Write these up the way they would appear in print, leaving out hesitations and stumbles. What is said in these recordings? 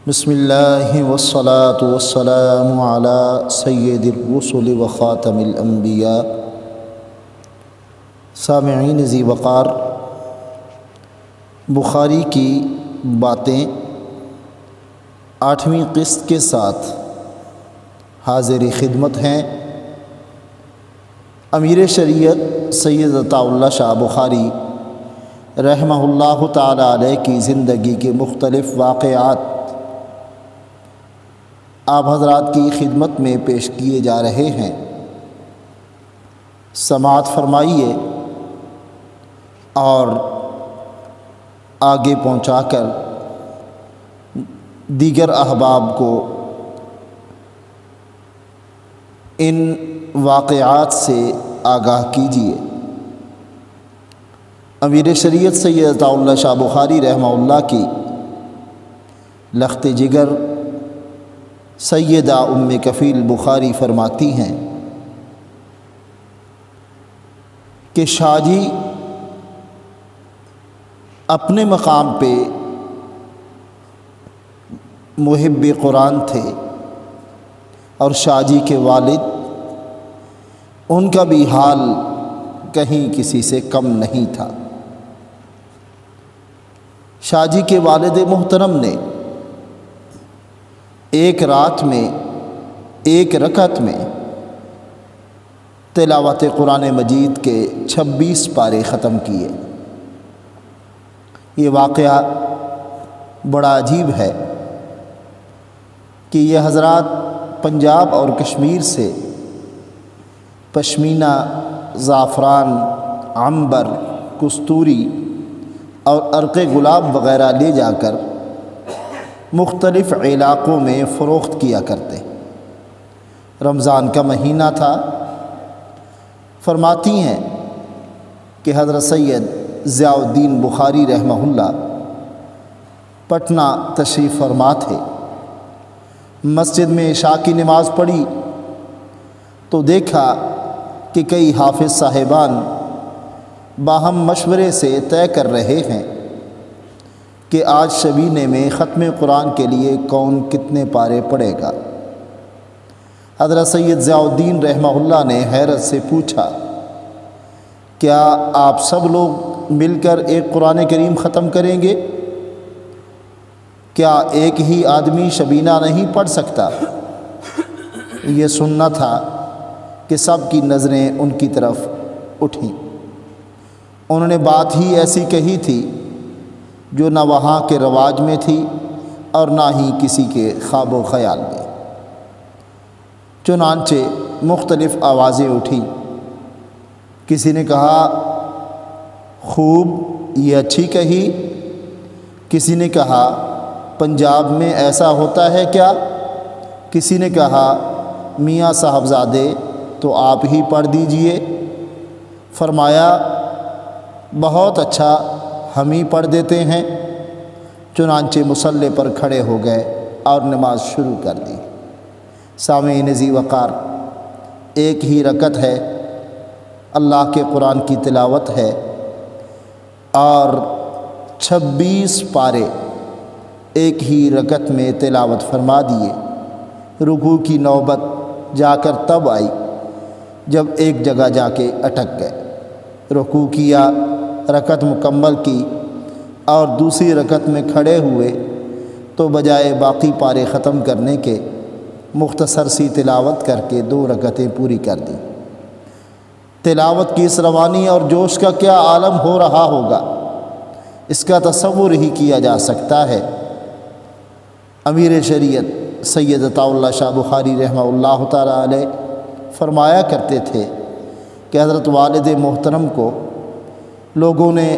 بسم اللہ والصلاة والسلام علی سید الرسل و خاتم الانبیاء۔ سامعین ذی وقار، بخاری کی باتیں 8ویں قسط کے ساتھ حاضر خدمت ہیں۔ امیر شریعت سید عطاء اللہ شاہ بخاری رحمہ اللہ تعالی علیہ کی زندگی کے مختلف واقعات آپ حضرات کی خدمت میں پیش کیے جا رہے ہیں، سماعت فرمائیے اور آگے پہنچا کر دیگر احباب کو ان واقعات سے آگاہ کیجیے۔ امیر شریعت سید عطاء اللہ شاہ بخاری رحمہ اللہ کی لخت جگر سیدہ ام کفیل بخاری فرماتی ہیں کہ شاہ جی اپنے مقام پہ محب قرآن تھے اور شاہ جی کے والد، ان کا بھی حال کہیں کسی سے کم نہیں تھا۔ شاہ جی کے والد محترم نے ایک رات میں ایک رکعت میں تلاوت قرآن مجید کے 26 پارے ختم کیے۔ یہ واقعہ بڑا عجیب ہے کہ یہ حضرات پنجاب اور کشمیر سے پشمینہ، زعفران، عنبر، کستوری اور عرق گلاب وغیرہ لے جا کر مختلف علاقوں میں فروخت کیا کرتے۔ رمضان کا مہینہ تھا۔ فرماتی ہیں کہ حضرت سید ضیاء الدین بخاری رحمہ اللہ پٹنہ تشریف فرما تھے۔ مسجد میں عشاء کی نماز پڑھی تو دیکھا کہ کئی حافظ صاحبان باہم مشورے سے طے کر رہے ہیں کہ آج شبینے میں ختم قرآن کے لیے کون کتنے پارے پڑھے گا۔ حضرت سید ضیاء الدین رحمہ اللہ نے حیرت سے پوچھا، کیا آپ سب لوگ مل کر ایک قرآن کریم ختم کریں گے؟ کیا ایک ہی آدمی شبینہ نہیں پڑھ سکتا؟ یہ سننا تھا کہ سب کی نظریں ان کی طرف اٹھیں۔ انہوں نے بات ہی ایسی کہی تھی جو نہ وہاں کے رواج میں تھی اور نہ ہی کسی کے خواب و خیال میں۔ چنانچہ مختلف آوازیں اٹھیں۔ کسی نے کہا خوب، یہ اچھی کہی۔ کسی نے کہا پنجاب میں ایسا ہوتا ہے کیا؟ کسی نے کہا میاں صاحبزادے تو آپ ہی پڑھ دیجئے۔ فرمایا بہت اچھا، ہم ہی پڑھ دیتے ہیں۔ چنانچہ مصلی پر کھڑے ہو گئے اور نماز شروع کر دی۔ سامعین ذی وقار، ایک ہی رکعت ہے، اللہ کے قرآن کی تلاوت ہے اور 26 پارے ایک ہی رکعت میں تلاوت فرما دیے۔ رکوع کی نوبت جا کر تب آئی جب ایک جگہ جا کے اٹک گئے۔ رکوع کیا، رکعت مکمل کی اور دوسری رکعت میں کھڑے ہوئے تو بجائے باقی پارے ختم کرنے کے مختصر سی تلاوت کر کے 2 رکعتیں پوری کر دیں۔ تلاوت کی اس روانی اور جوش کا کیا عالم ہو رہا ہوگا، اس کا تصور ہی کیا جا سکتا ہے۔ امیر شریعت سید عطاء اللہ شاہ بخاری رحمہ اللہ تعالی علیہ فرمایا کرتے تھے کہ حضرت والد محترم کو لوگوں نے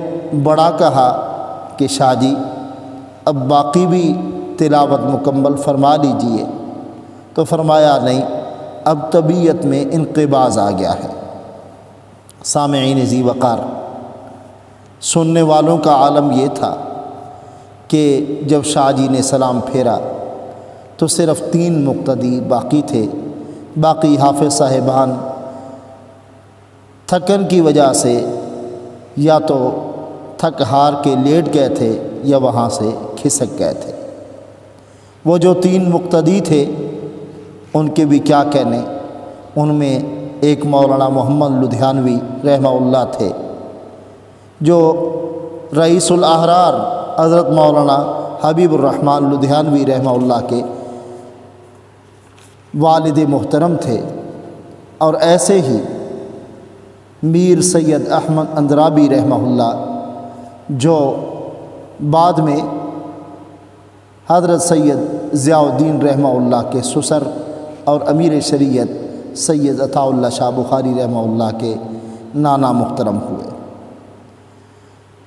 بڑا کہا کہ شاہ جی اب باقی بھی تلاوت مکمل فرما لیجئے، تو فرمایا نہیں، اب طبیعت میں انقباض آ گیا ہے۔ سامعین ذی وقار، سننے والوں کا عالم یہ تھا کہ جب شاہ جی نے سلام پھیرا تو صرف 3 مقتدی باقی تھے۔ باقی حافظ صاحبان تھکن کی وجہ سے یا تو تھک ہار کے لیٹ گئے تھے یا وہاں سے کھسک گئے تھے۔ وہ جو 3 مقتدی تھے ان کے بھی کیا کہنے، ان میں ایک مولانا محمد لدھیانوی رحمہ اللہ تھے، جو رئیس الاحرار حضرت مولانا حبیب الرحمن لدھیانوی رحمہ اللہ کے والد محترم تھے، اور ایسے ہی میر سید احمد اندرابی رحمہ اللہ جو بعد میں حضرت سید ضیاء الدین رحمہ اللہ کے سسر اور امیر شریعت سید عطاء اللہ شاہ بخاری رحمہ اللہ کے نانا محترم ہوئے۔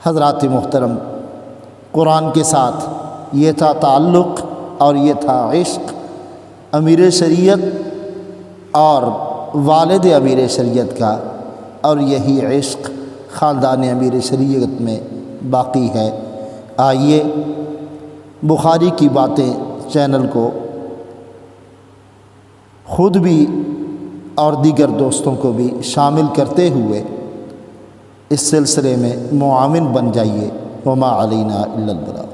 حضرات محترم، قرآن کے ساتھ یہ تھا تعلق اور یہ تھا عشق امیر شریعت اور والد امیر شریعت کا، اور یہی عشق خاندان امیر شریعت میں باقی ہے۔ آئیے بخاری کی باتیں چینل کو خود بھی اور دیگر دوستوں کو بھی شامل کرتے ہوئے اس سلسلے میں معاون بن جائیے۔ وما علینا الا البلاغ۔